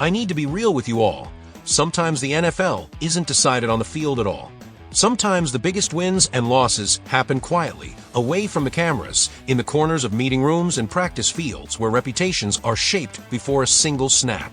I need to be real with you all. Sometimes the NFL isn't decided on the field at all. Sometimes the biggest wins and losses happen quietly, away from the cameras, in the corners of meeting rooms and practice fields where reputations are shaped before a single snap.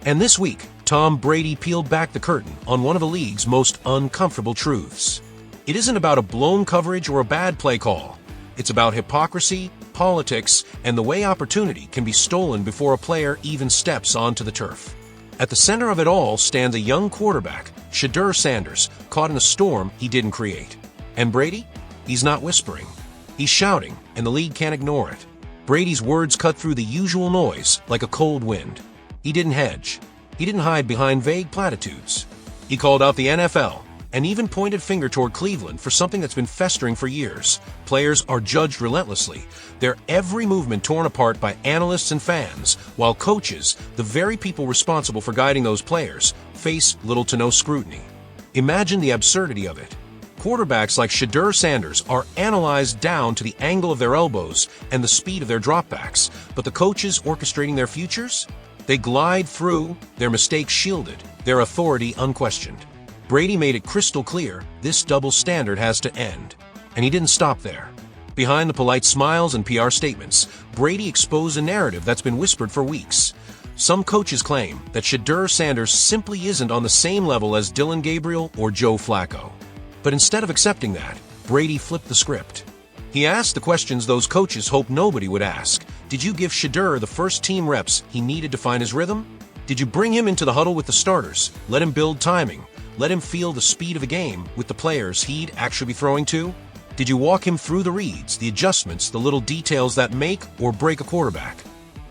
And this week, Tom Brady peeled back the curtain on one of the league's most uncomfortable truths. It isn't about a blown coverage or a bad play call. It's about hypocrisy, politics, and the way opportunity can be stolen before a player even steps onto the turf. At the center of it all stands a young quarterback, Shedeur Sanders, caught in a storm he didn't create. And Brady? He's not whispering. He's shouting, and the league can't ignore it. Brady's words cut through the usual noise like a cold wind. He didn't hedge. He didn't hide behind vague platitudes. He called out the NFL, and even pointed finger toward Cleveland for something that's been festering for years. Players are judged relentlessly, their every movement torn apart by analysts and fans, while coaches, the very people responsible for guiding those players, face little to no scrutiny. Imagine the absurdity of it. Quarterbacks like Shedeur Sanders are analyzed down to the angle of their elbows and the speed of their dropbacks, but the coaches orchestrating their futures? They glide through, their mistakes shielded, their authority unquestioned. Brady made it crystal clear this double standard has to end. And he didn't stop there. Behind the polite smiles and PR statements, Brady exposed a narrative that's been whispered for weeks. Some coaches claim that Shedeur Sanders simply isn't on the same level as Dillon Gabriel or Joe Flacco. But instead of accepting that, Brady flipped the script. He asked the questions those coaches hoped nobody would ask. Did you give Shedeur the first team reps he needed to find his rhythm? Did you bring him into the huddle with the starters, let him build timing, let him feel the speed of the game with the players he'd actually be throwing to? Did you walk him through the reads, the adjustments, the little details that make or break a quarterback?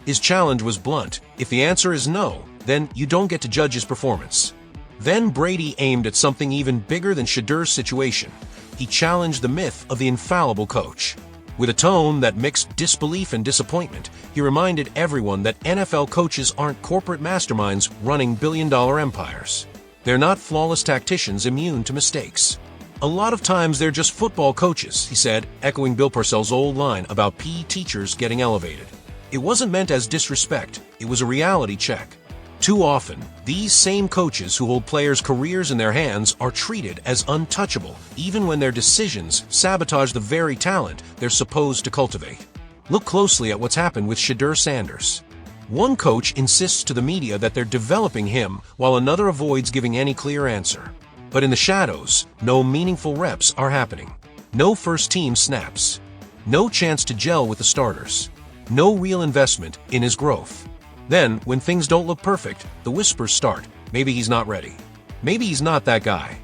His challenge was blunt. If the answer is no, then you don't get to judge his performance. Then Brady aimed at something even bigger than Shedeur's situation. He challenged the myth of the infallible coach. With a tone that mixed disbelief and disappointment, he reminded everyone that NFL coaches aren't corporate masterminds running billion-dollar empires. They're not flawless tacticians immune to mistakes. A lot of times they're just football coaches, he said, echoing Bill Parcells' old line about PE teachers getting elevated. It wasn't meant as disrespect, it was a reality check. Too often, these same coaches who hold players' careers in their hands are treated as untouchable, even when their decisions sabotage the very talent they're supposed to cultivate. Look closely at what's happened with Shedeur Sanders. One coach insists to the media that they're developing him, while another avoids giving any clear answer. But in the shadows, no meaningful reps are happening. No first-team snaps. No chance to gel with the starters. No real investment in his growth. Then, when things don't look perfect, the whispers start. Maybe he's not ready. Maybe he's not that guy.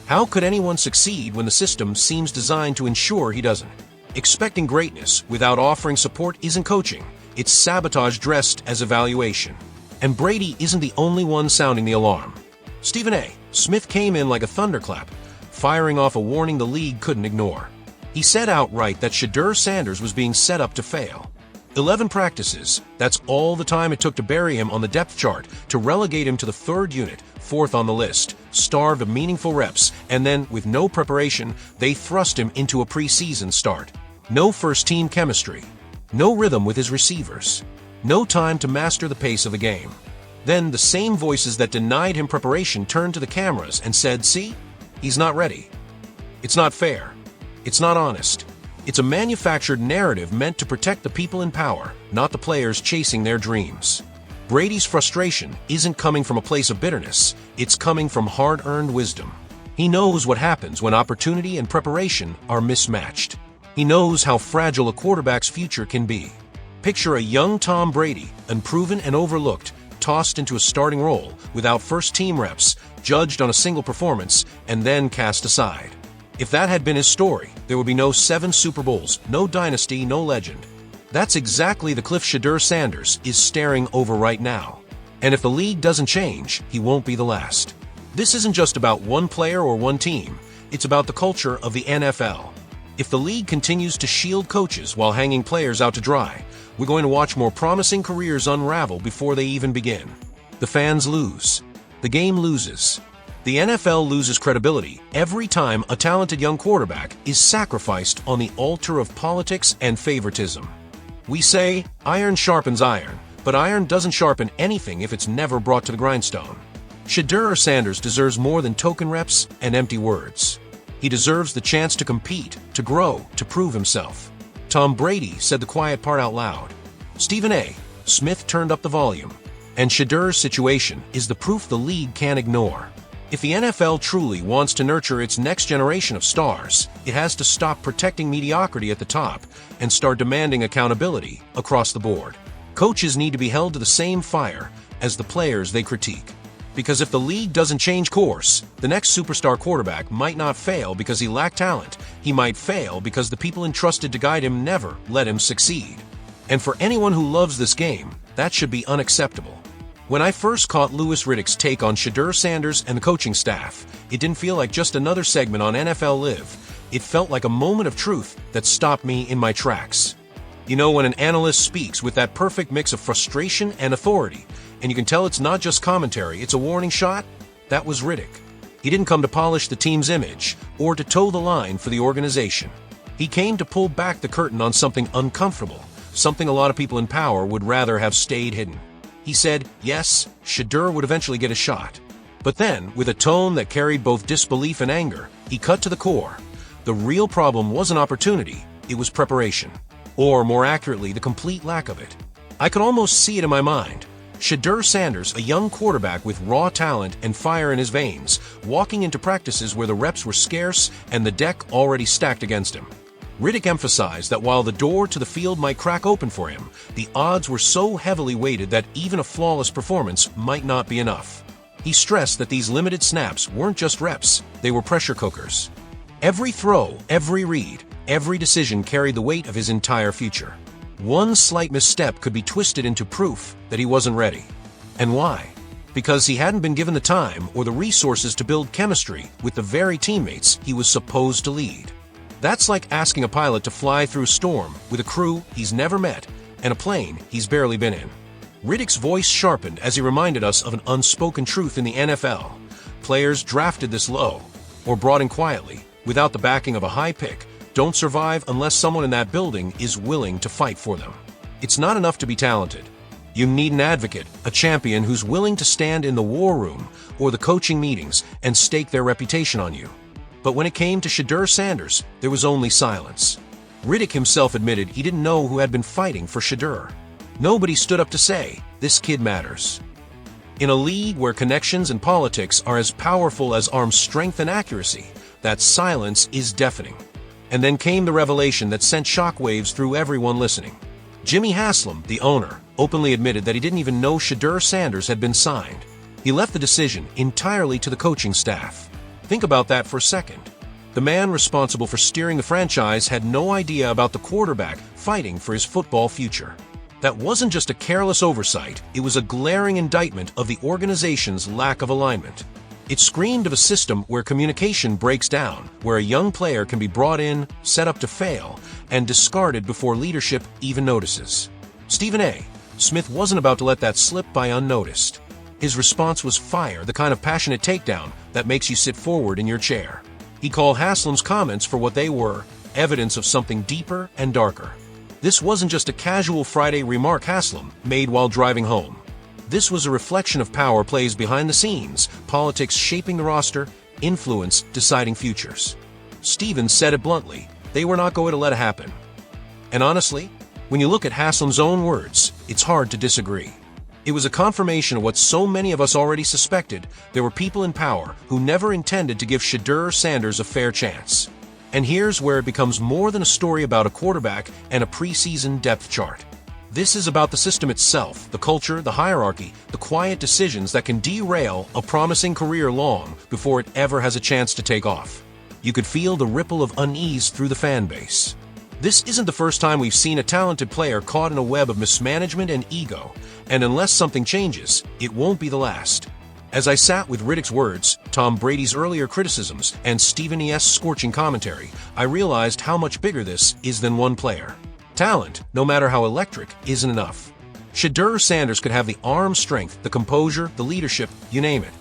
How could anyone succeed when the system seems designed to ensure he doesn't? Expecting greatness without offering support isn't coaching. It's sabotage dressed as evaluation. And Brady isn't the only one sounding the alarm. Stephen A. Smith came in like a thunderclap, firing off a warning the league couldn't ignore. He said outright that Shedeur Sanders was being set up to fail. 11 practices, that's all the time it took to bury him on the depth chart, to relegate him to the third unit, fourth on the list, starved of meaningful reps, and then, with no preparation, they thrust him into a preseason start. No first-team chemistry. No rhythm with his receivers. No time to master the pace of the game. Then the same voices that denied him preparation turned to the cameras and said, "See? He's not ready." It's not fair. It's not honest. It's a manufactured narrative meant to protect the people in power, not the players chasing their dreams. Brady's frustration isn't coming from a place of bitterness. It's coming from hard-earned wisdom. He knows what happens when opportunity and preparation are mismatched. He knows how fragile a quarterback's future can be. Picture a young Tom Brady, unproven and overlooked, tossed into a starting role without first-team reps, judged on a single performance, and then cast aside. If that had been his story, there would be no 7 Super Bowls, no dynasty, no legend. That's exactly the cliff Shedeur Sanders is staring over right now. And if the league doesn't change, he won't be the last. This isn't just about one player or one team. It's about the culture of the NFL. If the league continues to shield coaches while hanging players out to dry, we're going to watch more promising careers unravel before they even begin. The fans lose. The game loses. The NFL loses credibility every time a talented young quarterback is sacrificed on the altar of politics and favoritism. We say, iron sharpens iron, but iron doesn't sharpen anything if it's never brought to the grindstone. Shedeur Sanders deserves more than token reps and empty words. He deserves the chance to compete, to grow, to prove himself. Tom Brady said the quiet part out loud. Stephen A. Smith turned up the volume. And Shedeur's situation is the proof the league can't ignore. If the NFL truly wants to nurture its next generation of stars, it has to stop protecting mediocrity at the top and start demanding accountability across the board. Coaches need to be held to the same fire as the players they critique. Because if the league doesn't change course, the next superstar quarterback might not fail because he lacked talent. He might fail because the people entrusted to guide him never let him succeed. And for anyone who loves this game, that should be unacceptable. When I first caught Louis Riddick's take on Shedeur Sanders and the coaching staff, it didn't feel like just another segment on NFL Live. It felt like a moment of truth that stopped me in my tracks. You know, when an analyst speaks with that perfect mix of frustration and authority, and you can tell it's not just commentary, it's a warning shot, that was Riddick. He didn't come to polish the team's image or to toe the line for the organization. He came to pull back the curtain on something uncomfortable, something a lot of people in power would rather have stayed hidden. He said, yes, Shedeur would eventually get a shot. But then, with a tone that carried both disbelief and anger, he cut to the core. The real problem wasn't opportunity, it was preparation. Or, more accurately, the complete lack of it. I could almost see it in my mind. Shedeur Sanders, a young quarterback with raw talent and fire in his veins, walking into practices where the reps were scarce and the deck already stacked against him. Riddick emphasized that while the door to the field might crack open for him, the odds were so heavily weighted that even a flawless performance might not be enough. He stressed that these limited snaps weren't just reps, they were pressure cookers. Every throw, every read, every decision carried the weight of his entire future. One slight misstep could be twisted into proof that he wasn't ready. And why? Because he hadn't been given the time or the resources to build chemistry with the very teammates he was supposed to lead. That's like asking a pilot to fly through a storm with a crew he's never met and a plane he's barely been in. Riddick's voice sharpened as he reminded us of an unspoken truth in the NFL. Players drafted this low, or brought in quietly, without the backing of a high pick, don't survive unless someone in that building is willing to fight for them. It's not enough to be talented. You need an advocate, a champion who's willing to stand in the war room or the coaching meetings and stake their reputation on you. But when it came to Shedeur Sanders, there was only silence. Riddick himself admitted he didn't know who had been fighting for Shedeur. Nobody stood up to say, this kid matters. In a league where connections and politics are as powerful as arm strength and accuracy, that silence is deafening. And then came the revelation that sent shockwaves through everyone listening. Jimmy Haslam, the owner, openly admitted that he didn't even know Shedeur Sanders had been signed. He left the decision entirely to the coaching staff. Think about that for a second. The man responsible for steering the franchise had no idea about the quarterback fighting for his football future. That wasn't just a careless oversight, it was a glaring indictment of the organization's lack of alignment. It screamed of a system where communication breaks down, where a young player can be brought in, set up to fail, and discarded before leadership even notices. Stephen A. Smith wasn't about to let that slip by unnoticed. His response was fire, the kind of passionate takedown that makes you sit forward in your chair. He called Haslam's comments for what they were, evidence of something deeper and darker. This wasn't just a casual Friday remark Haslam made while driving home. This was a reflection of power plays behind the scenes, politics shaping the roster, influence deciding futures. Stevens said it bluntly, they were not going to let it happen. And honestly, when you look at Haslam's own words, it's hard to disagree. It was a confirmation of what so many of us already suspected. There were people in power who never intended to give Shedeur Sanders a fair chance. And here's where it becomes more than a story about a quarterback and a preseason depth chart. This is about the system itself, the culture, the hierarchy, the quiet decisions that can derail a promising career long before it ever has a chance to take off. You could feel the ripple of unease through the fan base. This isn't the first time we've seen a talented player caught in a web of mismanagement and ego, and unless something changes, it won't be the last. As I sat with Riddick's words, Tom Brady's earlier criticisms, and Stephen A.'s scorching commentary, I realized how much bigger this is than one player. Talent, no matter how electric, isn't enough. Shedeur Sanders could have the arm strength, the composure, the leadership, you name it.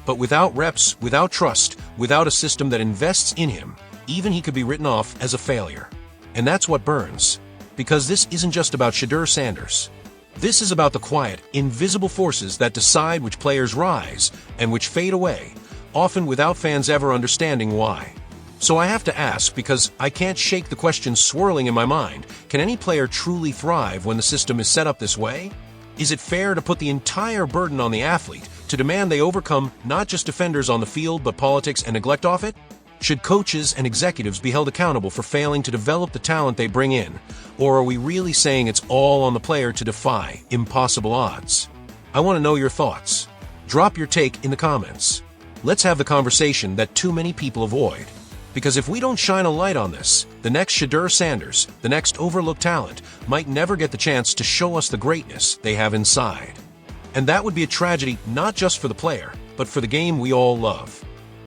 But without reps, without trust, without a system that invests in him, even he could be written off as a failure. And that's what burns. Because this isn't just about Shedeur Sanders. This is about the quiet, invisible forces that decide which players rise and which fade away, often without fans ever understanding why. So I have to ask, because I can't shake the question swirling in my mind, can any player truly thrive when the system is set up this way? Is it fair to put the entire burden on the athlete, to demand they overcome not just defenders on the field but politics and neglect off it? Should coaches and executives be held accountable for failing to develop the talent they bring in? Or are we really saying it's all on the player to defy impossible odds? I want to know your thoughts. Drop your take in the comments. Let's have the conversation that too many people avoid. Because if we don't shine a light on this, the next Shedeur Sanders, the next overlooked talent, might never get the chance to show us the greatness they have inside. And that would be a tragedy not just for the player, but for the game we all love.